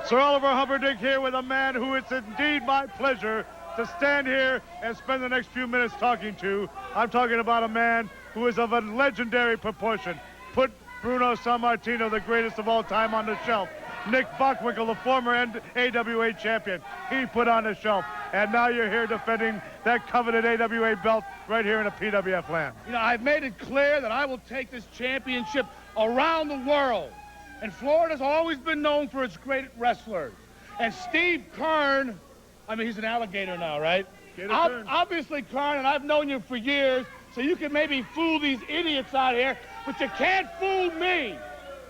Sir Oliver Humperdinck here with a man who it's indeed my pleasure to stand here and spend the next few minutes talking to. I'm talking about a man who is of a legendary proportion. Put Bruno Sammartino, the greatest of all time, on the shelf. Nick Bockwinkel, the former AWA champion, he put on the shelf. And now you're here defending that coveted AWA belt right here in the PWF land. You know, I've made it clear that I will take this championship around the world. And Florida's always been known for its great wrestlers. And Steve Kern, I mean, he's an alligator now, right? Obviously, Kern, and I've known you for years, so you can maybe fool these idiots out here, but you can't fool me.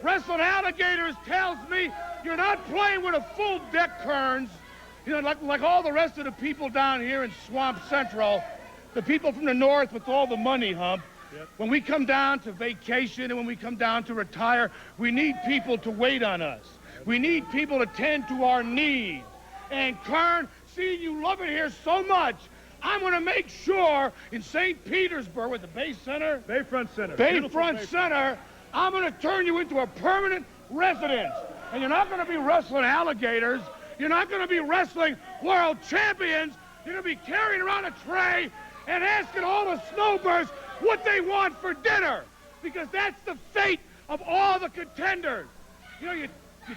Wrestling alligators tells me you're not playing with a full deck, Kearns. You know, like all the rest of the people down here in Swamp Central, the people from the north with all the money, Hump. Yep. When we come down to vacation and when we come down to retire, we need people to wait on us. We need people to tend to our needs. And Kern, seeing you love it here so much, I'm going to make sure in St. Petersburg with the Bayfront Center, Bayfront Center, I'm going to turn you into a permanent residence. And you're not going to be wrestling alligators. You're not going to be wrestling world champions. You're going to be carrying around a tray and asking all the snowbirds what they want for dinner. Because that's the fate of all the contenders. You know, you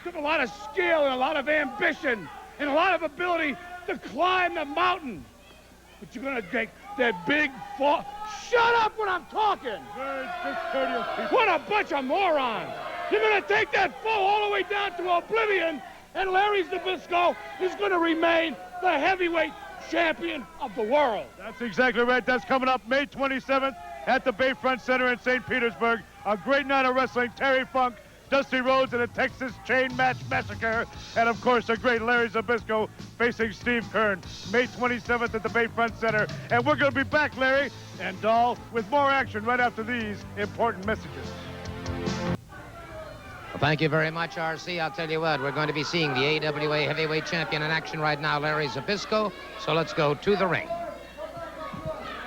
took a lot of skill and a lot of ambition and a lot of ability to climb the mountain. But you're going to take that big fall. Shut up when I'm talking. What a bunch of morons. You're going to take that fall all the way down to oblivion, and Larry Zybysko is going to remain the heavyweight champion of the world. That's exactly right. That's coming up May 27th at the Bayfront Center in St. Petersburg. A great night of wrestling. Terry Funk, Dusty Rhodes, and a Texas Chain Match Massacre. And, of course, the great Larry Zybysko facing Steve Kern. May 27th at the Bayfront Center. And we're going to be back, Larry and Dahl, with more action right after these important messages. Well, thank you very much, R.C. I'll tell you what, we're going to be seeing the AWA heavyweight champion in action right now, Larry Zybysko. So let's go to the ring.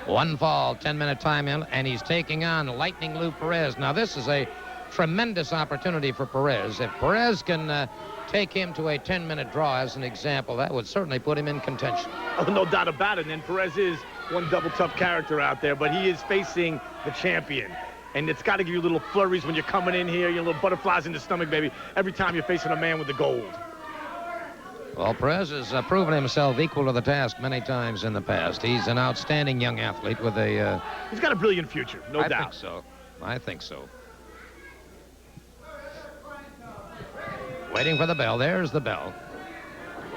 One fall, 10-minute time in, and he's taking on Lightning Lou Perez. Now, this is a tremendous opportunity for Perez. If Perez can take him to a 10-minute draw as an example, that would certainly put him in contention. Oh, no doubt about it. And Perez is one double tough character out there, but he is facing the champion. And it's got to give you little flurries when you're coming in here, your little butterflies in the stomach, baby, every time you're facing a man with the gold. Well, Perez has proven himself equal to the task many times in the past. He's an outstanding young athlete with a... He's got a brilliant future, no doubt. I think so. I think so. Waiting for the bell. There's the bell.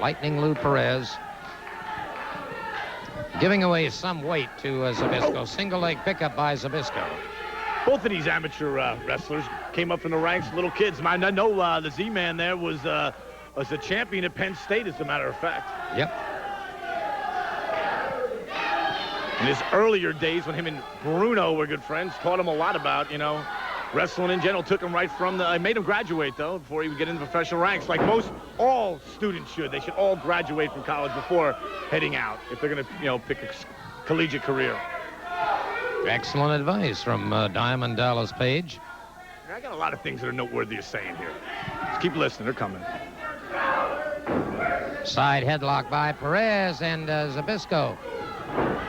Lightning Lou Perez giving away some weight to Zybysko. Oh. Single leg pickup by Zybysko. Both of these amateur wrestlers came up from the ranks, little kids. I know the Z-Man there was a champion at Penn State, as a matter of fact. Yep. In his earlier days, when him and Bruno were good friends, taught him a lot about, you know, wrestling in general. Took him right from the... I made him graduate, though, before he would get into professional ranks. Like all students should. They should all graduate from college before heading out, if they're going to, you know, pick a collegiate career. Excellent advice from Diamond Dallas Page. I got a lot of things that are noteworthy of saying here. Just keep listening. They're coming. Side headlock by Perez and Zybysko.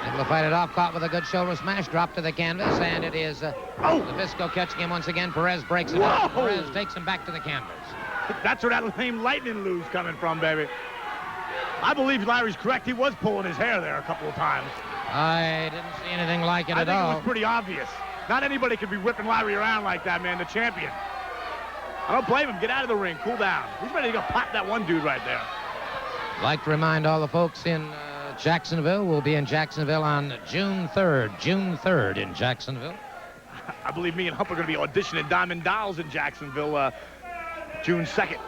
Able to fight it off, caught with a good shoulder smash, drop to the canvas, and it is Zybysko catching him once again. Perez breaks it up. Perez takes him back to the canvas. That's where that name Lightning Lou's coming from, baby. I believe Larry's correct. He was pulling his hair there a couple of times. I didn't see anything like it at all. I think it was pretty obvious. Not anybody could be whipping Larry around like that, man, the champion. I don't blame him. Get out of the ring. Cool down. He's ready to go pop that one dude right there. I'd like to remind all the folks in Jacksonville. We'll be in Jacksonville on June 3rd. June 3rd in Jacksonville. I believe me and Hump are going to be auditioning Diamond Dolls in Jacksonville June 2nd.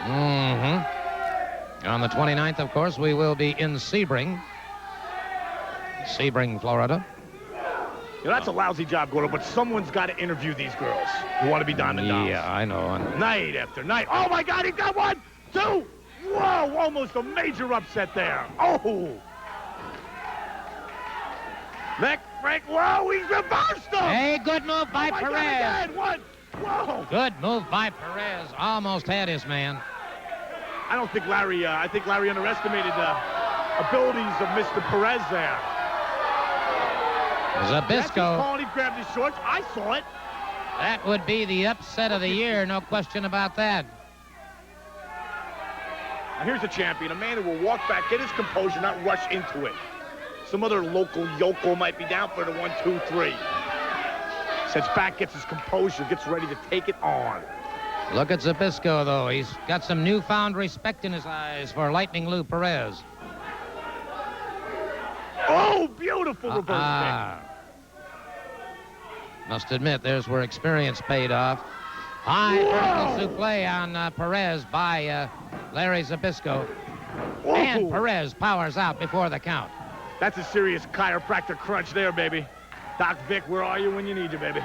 Mm-hmm. On the 29th, of course, we will be in Sebring, Florida. You know, that's a lousy job, Gordo, but someone's got to interview these girls who want to be Diamond Dolls. Yeah, I know. Night after night. Oh, my God, he got 1, 2. Whoa, almost a major upset there. Oh. Neck break. Whoa, he's reversed him. Hey, good move by Perez. God, 1. Whoa. Good move by Perez. Almost had his man. I don't think Larry, I think Larry underestimated the abilities of Mr. Perez there. Zybysko. He grabbed his shorts. I saw it. That would be the upset of the year, no question about that. Now here's a champion, a man who will walk back, get his composure, not rush into it. Some other local yokel might be down for the 1, 2, 3. Sets back, gets his composure, gets ready to take it on. Look at Zybysko, though. He's got some newfound respect in his eyes for Lightning Lou Perez. Oh, beautiful reverse kick. Must admit, there's where experience paid off. High vertical souffle on Perez by Larry Zybysko. Whoa. And Perez powers out before the count. That's a serious chiropractor crunch there, baby. Doc Vic, where are you when you need you, baby?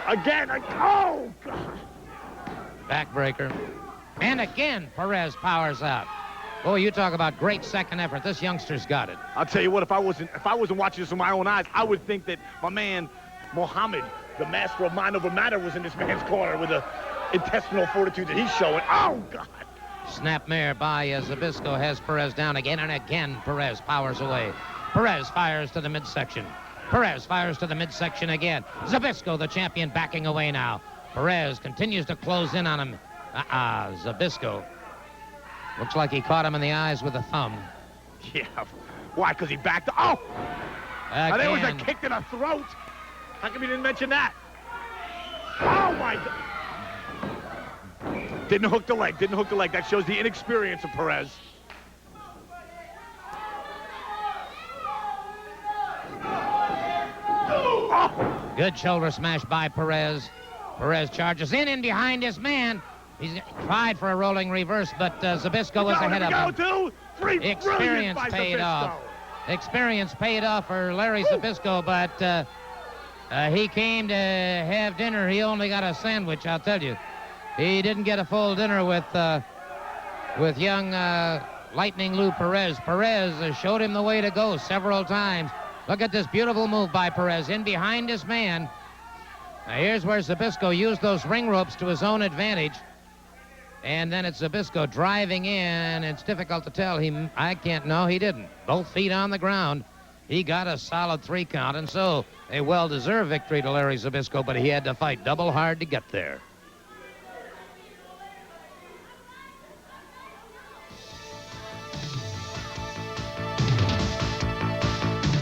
Again, oh, God. Backbreaker. And again, Perez powers out. Oh, you talk about great second effort. This youngster's got it. I'll tell you what, if I wasn't watching this with my own eyes, I would think that my man, Mohammed, the master of mind over matter, was in this man's corner with the intestinal fortitude that he's showing. Oh, God. Snapmare by Zybysko has Perez down again, and again Perez powers away. Perez fires to the midsection. Perez fires to the midsection again. Zybysko, the champion, backing away now. Perez continues to close in on him. Zybysko. Looks like he caught him in the eyes with a thumb. Yeah. Why? Because he backed up. Oh! Again. There was a kick to the throat. How come you didn't mention that? Oh, my God. Didn't hook the leg. Didn't hook the leg. That shows the inexperience of Perez. Oh. Good shoulder smash by Perez. Perez charges in behind his man. He's tried for a rolling reverse, but Zybysko was ahead of him. 2, 3. Experience paid off. Experience paid off for Larry Zybysko, but he came to have dinner. He only got a sandwich, I'll tell you. He didn't get a full dinner with young Lightning Lou Perez. Perez showed him the way to go several times. Look at this beautiful move by Perez in behind his man. Now here's where Zybysko used those ring ropes to his own advantage. And then it's Zybysko driving in. It's difficult to tell. I can't know. He didn't. Both feet on the ground. He got a solid 3 count, and so a well-deserved victory to Larry Zybysko, but he had to fight double hard to get there.